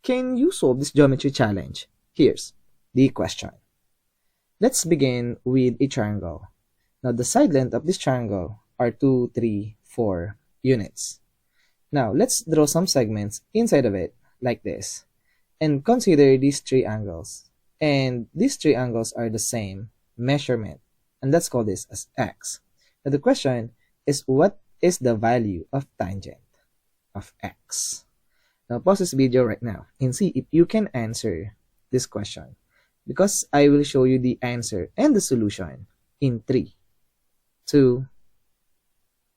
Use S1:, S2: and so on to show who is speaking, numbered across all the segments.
S1: can you solve this geometry challenge? Here's the question. Let's begin with a triangle. Now, the side length of this triangle are 2, 3, 4 units. Now, let's draw some segments inside of it, like this, and consider these three angles. And these three angles are the same measurement, and let's call this as x. Now, the question is, what is the value of tangent of x? Now, pause this video right now and see if you can answer this question, because I will show you the answer and the solution in 3, 2,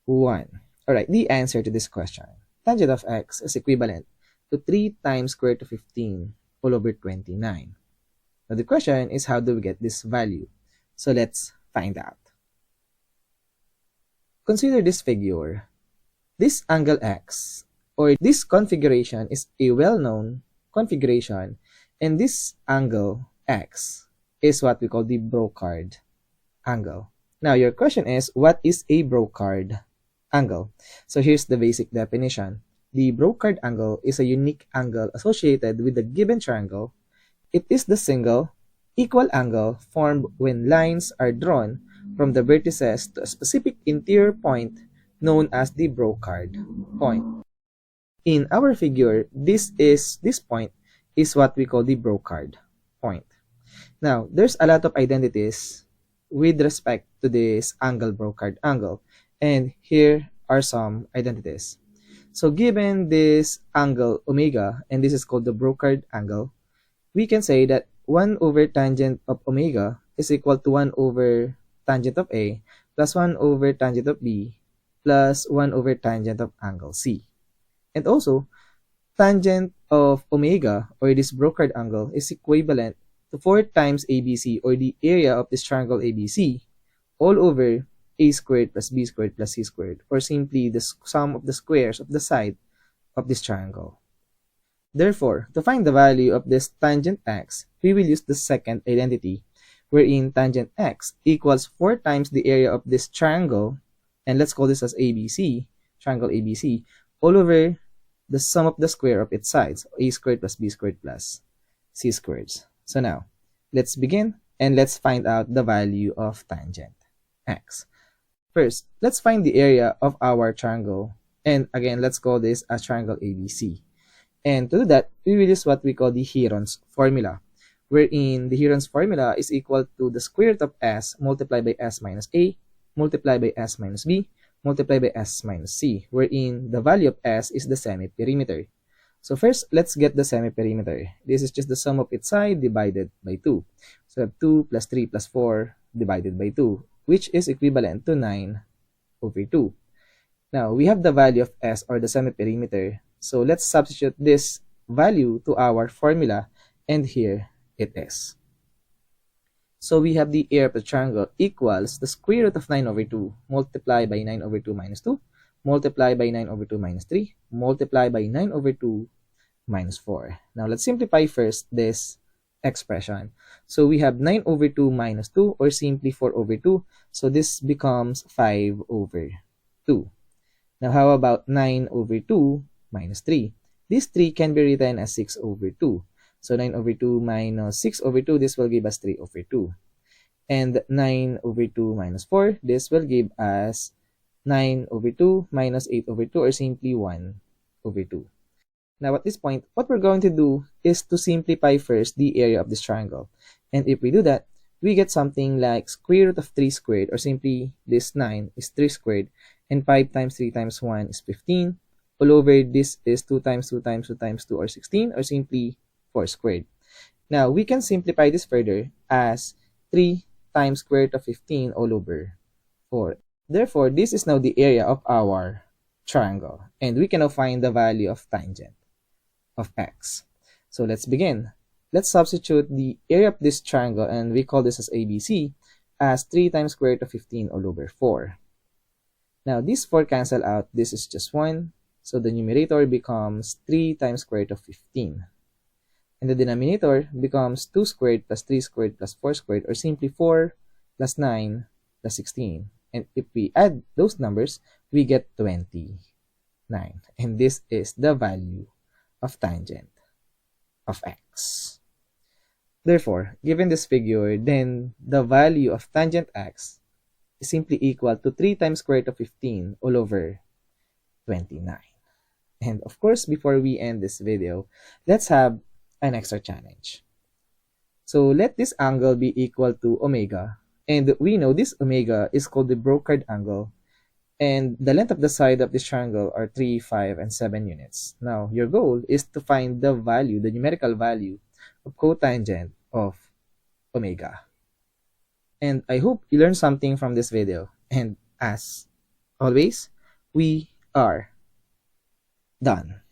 S1: 1. Alright, the answer to this question. Tangent of x is equivalent to 3 times square root of 15 all over 29. Now, the question is, how do we get this value? So, let's find out. Consider this figure. This angle x, or this configuration, is a well-known configuration, and this angle x is what we call the Brocard angle. Now, your question is, what is a Brocard angle? So, here's the basic definition. The Brocard angle is a unique angle associated with the given triangle. It is the single, equal angle formed when lines are drawn from the vertices to a specific interior point known as the Brocard point. In our figure, this point is what we call the Brocard point. Now, there's a lot of identities with respect to this angle, Brocard angle, and here are some identities. So, given this angle omega, and this is called the Brocard angle, we can say that 1 over tangent of omega is equal to 1 over tangent of A plus 1 over tangent of B plus 1 over tangent of angle C. And also, tangent of omega, or this Brocard angle, is equivalent to 4 times ABC, or the area of this triangle ABC, all over A squared plus B squared plus C squared, or simply the sum of the squares of the side of this triangle. Therefore, to find the value of this tangent x, we will use the second identity, wherein tangent x equals 4 times the area of this triangle, and let's call this as ABC, triangle ABC, all over the sum of the square of its sides, A squared plus B squared plus C squared. So now, let's begin and let's find out the value of tangent x. First, let's find the area of our triangle, and again, let's call this as triangle ABC. And to do that, we will use what we call the Heron's formula, wherein the Heron's formula is equal to the square root of s multiplied by s minus a, multiplied by s minus b, multiplied by s minus c, wherein the value of s is the semi-perimeter. So first, let's get the semi-perimeter. This is just the sum of its side divided by 2. So we have 2 plus 3 plus 4 divided by 2, which is equivalent to 9 over 2. Now, we have the value of s, or the semi-perimeter. So let's substitute this value to our formula, and here it is. So we have the area of the triangle equals the square root of 9 over 2 multiplied by 9 over 2 minus 2 multiplied by 9 over 2 minus 3 multiplied by 9 over 2 minus 4. Now let's simplify first this expression. So we have 9 over 2 minus 2, or simply 4 over 2. So this becomes 5 over 2. Now how about 9 over 2 minus 3? This 3 can be written as 6 over 2. So 9 over 2 minus 6 over 2, this will give us 3 over 2. And 9 over 2 minus 4, this will give us 9 over 2 minus 8 over 2, or simply 1 over 2. Now at this point, what we're going to do is to simplify first the area of this triangle. And if we do that, we get something like square root of 3 squared, or simply this 9 is 3 squared, and 5 times 3 times 1 is 15. All over this is 2 times 2 times 2 times 2, or 16, or simply 4 squared. Now, we can simplify this further as 3 times square root of 15 all over 4. Therefore, this is now the area of our triangle, and we can now find the value of tangent of x. So let's begin. Let's substitute the area of this triangle, and we call this as ABC, as 3 times square root of 15 all over 4. Now, these 4 cancel out. This is just 1. So the numerator becomes 3 times square root of 15. And the denominator becomes 2 squared plus 3 squared plus 4 squared, or simply 4 plus 9 plus 16. And if we add those numbers, we get 29. And this is the value of tangent of x. Therefore, given this figure, then the value of tangent x is simply equal to 3 times square root of 15 all over 29. And of course, before we end this video, let's have an extra challenge. So let this angle be equal to omega. And we know this omega is called the Brocard angle. And the length of the side of this triangle are 3, 5, and 7 units. Now, your goal is to find the value, the numerical value of cotangent of omega. And I hope you learned something from this video. And as always, we are done.